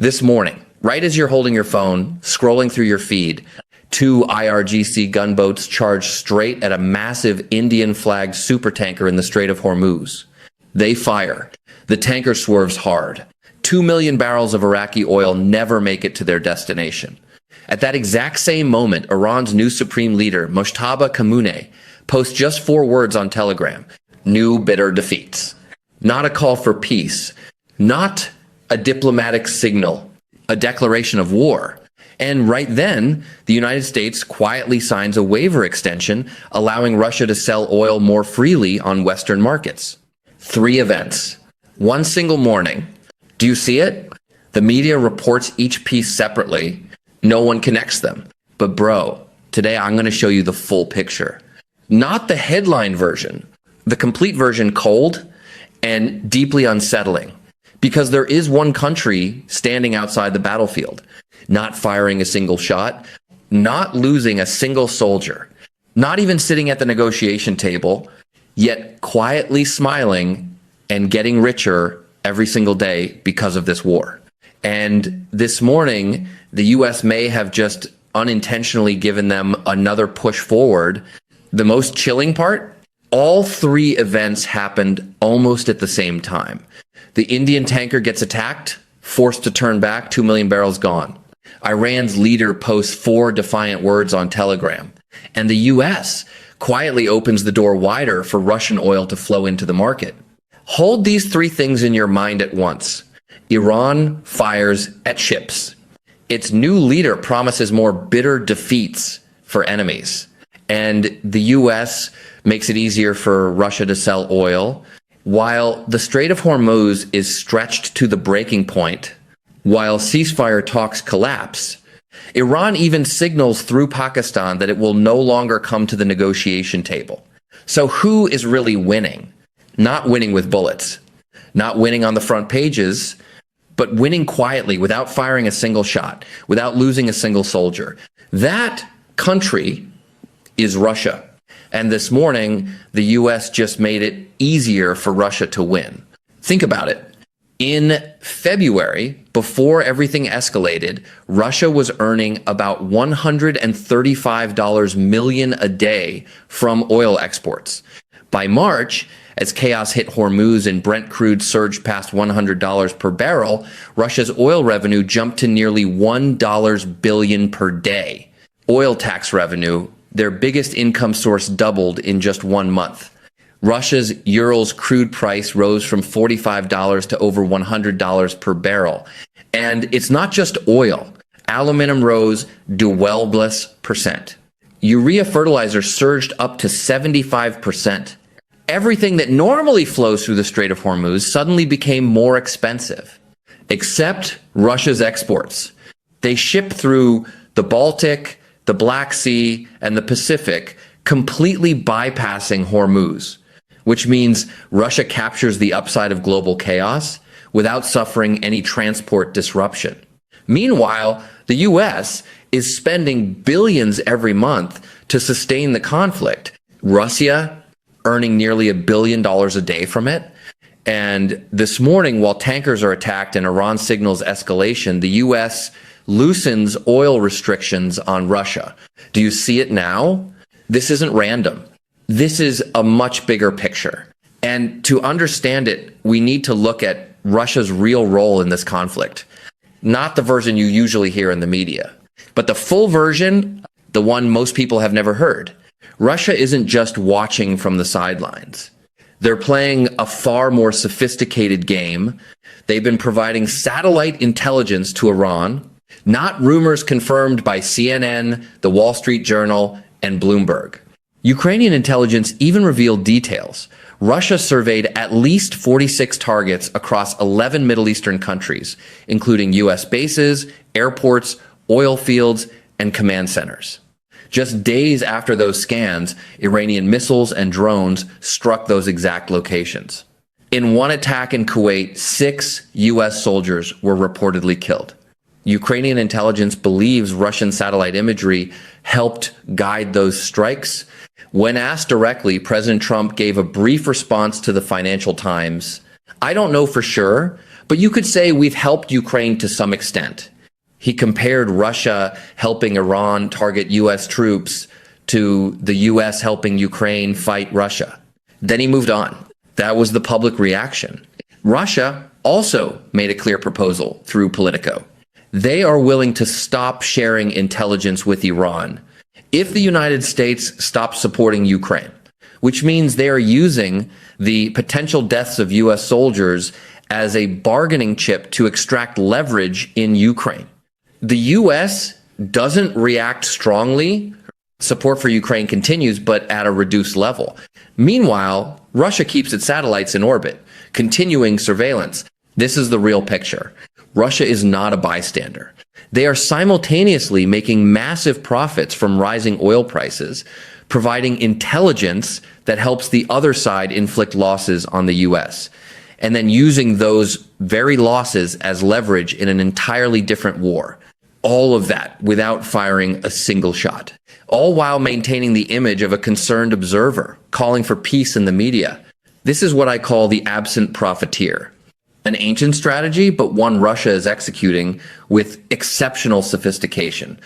This morning, right as you're holding your phone, scrolling through your feed, two IRGC gunboats charged straight at a massive Indian-flagged supertanker in the Strait of Hormuz. They fire. The tanker swerves hard. 2 million barrels of Iraqi oil never make it to their destination. At that exact same moment, Iran's new supreme leader, Mojtaba Khamenei, posts just 4 words on Telegram: new bitter defeats. Not a call for peace, not a diplomatic signal, a declaration of war. And right then, the United States quietly signs a waiver extension allowing Russia to sell oil more freely on Western markets. 3 events. One single morning. Do you see it? The media reports each piece separately. No one connects them. But bro, today I'm going to show you the full picture. Not the headline version. The complete version, cold and deeply unsettling. Because there is one country standing outside the battlefield, not firing a single shot, not losing a single soldier, not even sitting at the negotiation table, yet quietly smiling and getting richer every single day because of this war. And this morning, the US may have just unintentionally given them another push forward. The most chilling part, all 3 events happened almost at the same time. The Indian tanker gets attacked, forced to turn back, 2 million barrels gone. Iran's leader posts 4 defiant words on Telegram. And the US quietly opens the door wider for Russian oil to flow into the market. Hold these 3 things in your mind at once. Iran fires at ships. Its new leader promises more bitter defeats for enemies. And the US makes it easier for Russia to sell oil. While the Strait of Hormuz is stretched to the breaking point, while ceasefire talks collapse, Iran even signals through Pakistan that it will no longer come to the negotiation table. So who is really winning? Not winning with bullets, not winning on the front pages, but winning quietly without firing a single shot, without losing a single soldier. That country is Russia. And this morning, the US just made it easier for Russia to win. Think about it. In February, before everything escalated, Russia was earning about $135 million a day from oil exports. By March, as chaos hit Hormuz and Brent crude surged past $100 per barrel, Russia's oil revenue jumped to nearly $1 billion per day. Oil tax revenue, their biggest income source, doubled in just 1 month. Russia's Urals crude price rose from $45 to over $100 per barrel. And it's not just oil. Aluminum rose 12%. Urea fertilizer surged up to 75%. Everything that normally flows through the Strait of Hormuz suddenly became more expensive, except Russia's exports. They ship through the Baltic, the Black Sea, and the Pacific, completely bypassing Hormuz, which means Russia captures the upside of global chaos without suffering any transport disruption. Meanwhile, the US is spending billions every month to sustain the conflict. Russia earning nearly $1 billion a day from it. And this morning, while tankers are attacked and Iran signals escalation, the US loosens oil restrictions on Russia. Do you see it now? This isn't random. This is a much bigger picture. And to understand it, we need to look at Russia's real role in this conflict. Not the version you usually hear in the media, but the full version, the one most people have never heard. Russia isn't just watching from the sidelines. They're playing a far more sophisticated game. They've been providing satellite intelligence to Iran, not rumors confirmed by CNN, the Wall Street Journal, and Bloomberg. Ukrainian intelligence even revealed details. Russia surveyed at least 46 targets across 11 Middle Eastern countries, including US bases, airports, oil fields, and command centers. Just days after those scans, Iranian missiles and drones struck those exact locations. In one attack in Kuwait, 6 US soldiers were reportedly killed. Ukrainian intelligence believes Russian satellite imagery helped guide those strikes. When asked directly, President Trump gave a brief response to the Financial Times. I don't know for sure, But you could say we've helped Ukraine to some extent. He compared Russia helping Iran target U.S. troops to the U.S. helping Ukraine fight Russia. Then he moved on. That was the public reaction. Russia also made a clear proposal through Politico. They are willing to stop sharing intelligence with Iran if the United States stops supporting Ukraine, which means they are using the potential deaths of U.S. soldiers as a bargaining chip to extract leverage in Ukraine. The U.S. doesn't react strongly. Support for Ukraine continues, but at a reduced level. Meanwhile, Russia keeps its satellites in orbit, continuing surveillance. This is the real picture. Russia is not a bystander. They are simultaneously making massive profits from rising oil prices, providing intelligence that helps the other side inflict losses on the U.S., and then using those very losses as leverage in an entirely different war. All of that without firing a single shot. All while maintaining the image of a concerned observer, calling for peace in the media. This is what I call the absent profiteer. An ancient strategy, but one Russia is executing with exceptional sophistication.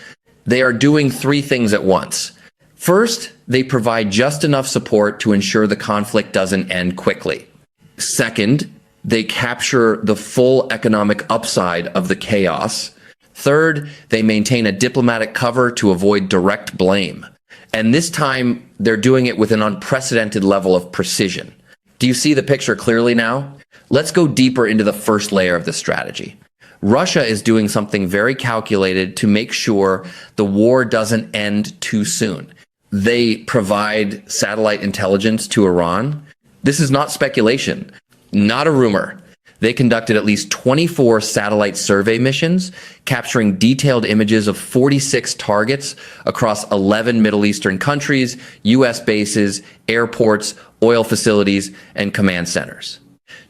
They are doing three things at once. First, they provide just enough support to ensure the conflict doesn't end quickly. Second, they capture the full economic upside of the chaos. Third, they maintain a diplomatic cover to avoid direct blame. And this time, they're doing it with an unprecedented level of precision. Do you see the picture clearly now? Let's go deeper into the first layer of the strategy. Russia is doing something very calculated to make sure the war doesn't end too soon. They provide satellite intelligence to Iran. This is not speculation, not a rumor. They conducted at least 24 satellite survey missions, capturing detailed images of 46 targets across 11 Middle Eastern countries, U.S. bases, airports, oil facilities, and command centers.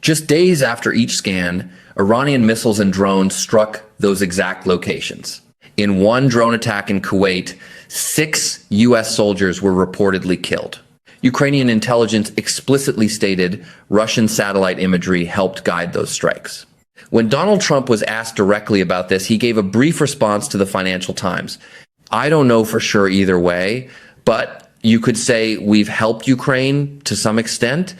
Just days after each scan, Iranian missiles and drones struck those exact locations. In one drone attack in Kuwait, 6 U.S. soldiers were reportedly killed. Ukrainian intelligence explicitly stated Russian satellite imagery helped guide those strikes. When Donald Trump was asked directly about this, he gave a brief response to the Financial Times. I don't know for sure either way, but you could say we've helped Ukraine to some extent.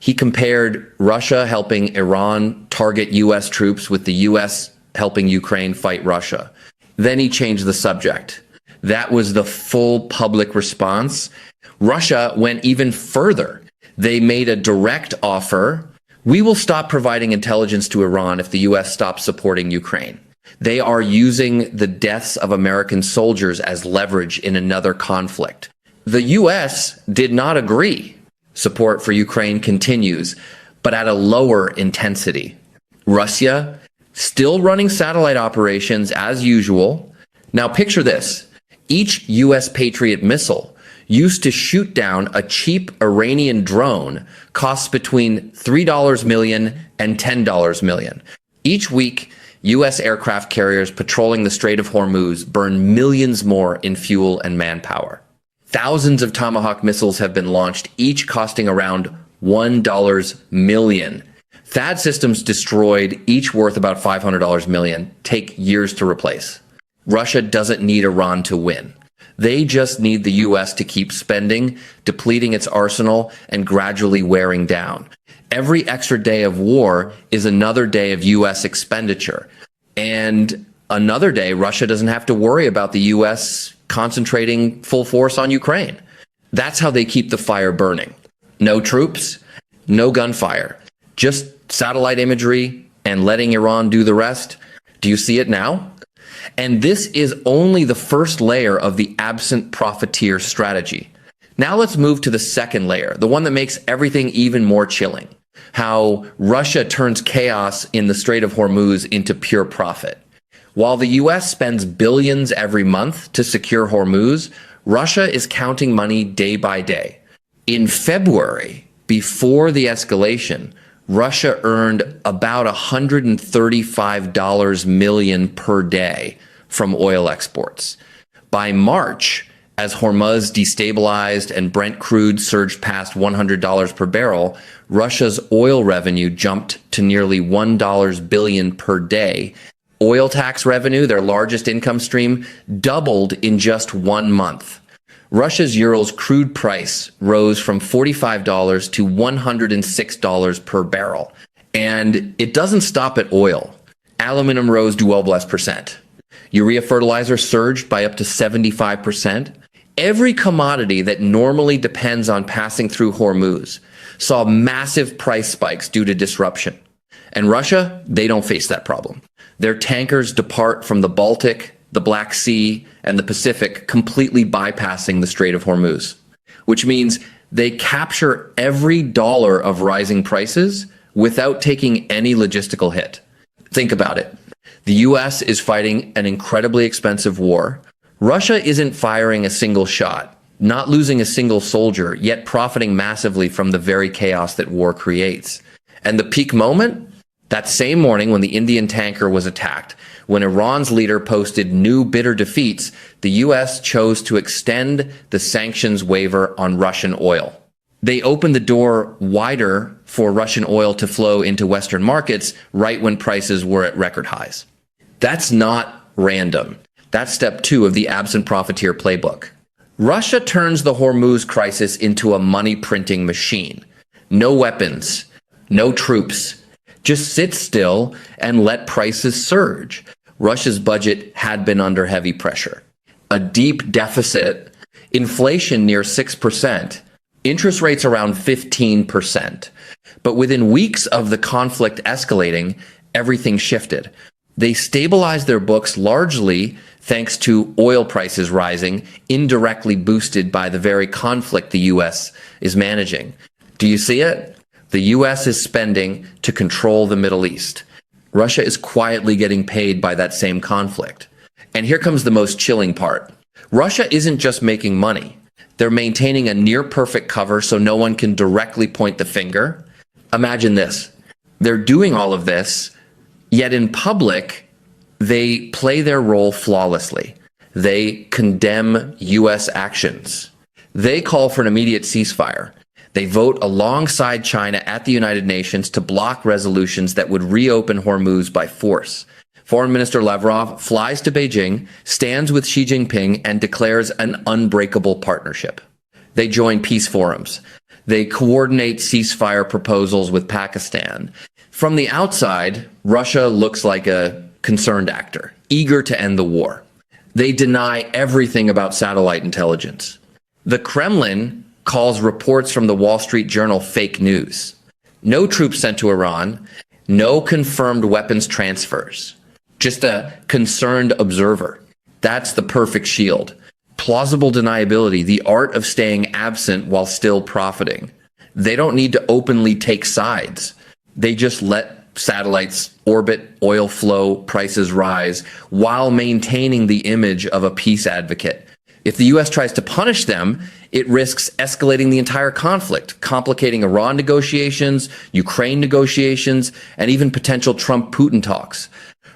He compared Russia helping Iran target U.S. troops with the U.S. helping Ukraine fight Russia. Then he changed the subject. That was the full public response. Russia went even further. They made a direct offer. We will stop providing intelligence to Iran if the U.S. stops supporting Ukraine. They are using the deaths of American soldiers as leverage in another conflict. The U.S. did not agree. Support for Ukraine continues, but at a lower intensity. Russia still running satellite operations as usual. Now picture this. Each U.S. Patriot missile used to shoot down a cheap Iranian drone costs between $3 million and $10 million. Each week, U.S. aircraft carriers patrolling the Strait of Hormuz burn millions more in fuel and manpower. Thousands of Tomahawk missiles have been launched, each costing around $1 million. THAAD systems destroyed, each worth about $500 million, take years to replace. Russia doesn't need Iran to win. They just need the U.S. to keep spending, depleting its arsenal, and gradually wearing down. Every extra day of war is another day of U.S. expenditure. And another day, Russia doesn't have to worry about the U.S. concentrating full force on Ukraine. That's how they keep the fire burning. No troops, no gunfire, just satellite imagery and letting Iran do the rest. Do you see it now? And this is only the first layer of the absent profiteer strategy. Now let's move to the second layer, the one that makes everything even more chilling. How Russia turns chaos in the Strait of Hormuz into pure profit. While the U.S. spends billions every month to secure Hormuz, Russia is counting money day by day. In February, before the escalation, Russia earned about $135 million per day from oil exports. By March, As Hormuz destabilized and Brent crude surged past $100 per barrel, Russia's oil revenue jumped to nearly $1 billion per day. Oil tax revenue, their largest income stream, doubled in just 1 month. Russia's Urals crude price rose from $45 to $106 per barrel. And it doesn't stop at oil. Aluminum rose 12%. Urea fertilizer surged by up to 75%. Every commodity that normally depends on passing through Hormuz saw massive price spikes due to disruption. And Russia, they don't face that problem. Their tankers depart from the Baltic, the Black Sea, and the Pacific, completely bypassing the Strait of Hormuz, which means they capture every dollar of rising prices without taking any logistical hit. Think about it. The US is fighting an incredibly expensive war. Russia isn't firing a single shot, not losing a single soldier, yet profiting massively from the very chaos that war creates. And the peak moment? That same morning when the Indian tanker was attacked, when Iran's leader posted new bitter defeats, the US chose to extend the sanctions waiver on Russian oil. They opened the door wider for Russian oil to flow into Western markets right when prices were at record highs. That's not random. That's step 2 of the absent profiteer playbook. Russia turns the Hormuz crisis into a money printing machine. No weapons, no troops. Just sit still and let prices surge. Russia's budget had been under heavy pressure. A deep deficit, inflation near 6%, interest rates around 15%. But within weeks of the conflict escalating, everything shifted. They stabilized their books largely thanks to oil prices rising, indirectly boosted by the very conflict the US is managing. Do you see it? The US is spending to control the Middle East. Russia is quietly getting paid by that same conflict. And here comes the most chilling part. Russia isn't just making money. They're maintaining a near-perfect cover so no one can directly point the finger. Imagine this. They're doing all of this, yet in public, they play their role flawlessly. They condemn U.S. actions. They call for an immediate ceasefire. They vote alongside China at the United Nations to block resolutions that would reopen Hormuz by force. Foreign Minister Lavrov flies to Beijing, stands with Xi Jinping, and declares an unbreakable partnership. They join peace forums. They coordinate ceasefire proposals with Pakistan. From the outside, Russia looks like a concerned actor, eager to end the war. They deny everything about satellite intelligence. The Kremlin calls reports from the Wall Street Journal fake news. No troops sent to Iran, no confirmed weapons transfers, just a concerned observer. That's the perfect shield. Plausible deniability, the art of staying absent while still profiting. They don't need to openly take sides. They just let satellites orbit, oil flow, prices rise, while maintaining the image of a peace advocate. If the U.S. tries to punish them, it risks escalating the entire conflict, complicating Iran negotiations, Ukraine negotiations, and even potential Trump-Putin talks.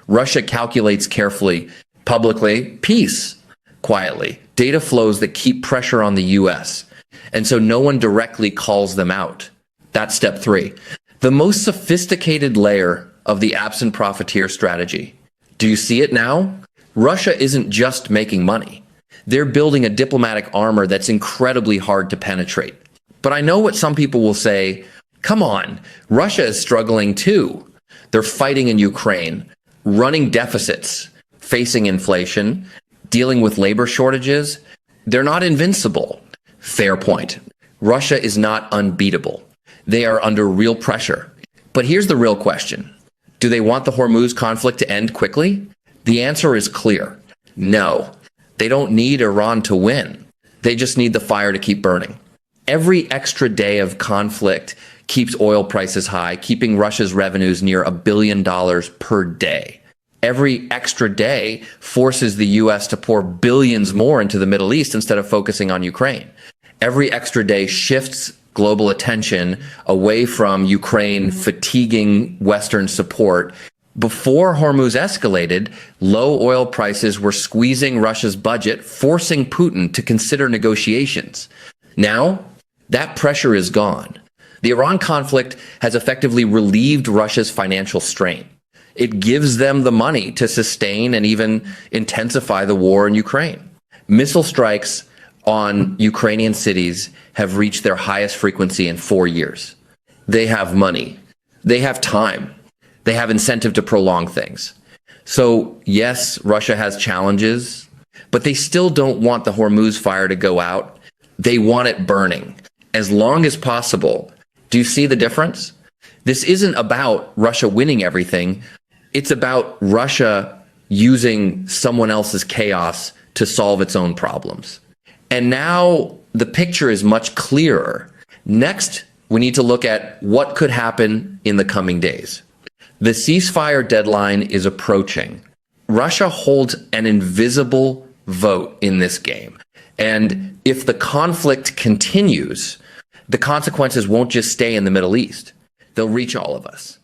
Russia calculates carefully, publicly, peace, quietly, data flows that keep pressure on the U.S. And so no one directly calls them out. That's step 3. The most sophisticated layer of the absent profiteer strategy. Do you see it now? Russia isn't just making money. They're building a diplomatic armor that's incredibly hard to penetrate. But I know what some people will say, come on, Russia is struggling too. They're fighting in Ukraine, running deficits, facing inflation, dealing with labor shortages. They're not invincible. Fair point. Russia is not unbeatable. They are under real pressure. But here's the real question. Do they want the Hormuz conflict to end quickly? The answer is clear. No. They don't need Iran to win. They just need the fire to keep burning. Every extra day of conflict keeps oil prices high, keeping Russia's revenues near $1 billion per day. Every extra day forces the U.S. to pour billions more into the Middle East instead of focusing on Ukraine. Every extra day shifts global attention away from Ukraine fatiguing Western support Before Hormuz escalated, low oil prices were squeezing Russia's budget, forcing Putin to consider negotiations. Now, that pressure is gone. The Iran conflict has effectively relieved Russia's financial strain. It gives them the money to sustain and even intensify the war in Ukraine. Missile strikes on Ukrainian cities have reached their highest frequency in 4 years. They have money. They have time. They have incentive to prolong things. So, yes, Russia has challenges, but they still don't want the Hormuz fire to go out. They want it burning as long as possible. Do you see the difference? This isn't about Russia winning everything. It's about Russia using someone else's chaos to solve its own problems. And now the picture is much clearer. Next, we need to look at what could happen in the coming days. The ceasefire deadline is approaching. Russia holds an invisible vote in this game. And if the conflict continues, the consequences won't just stay in the Middle East. They'll reach all of us.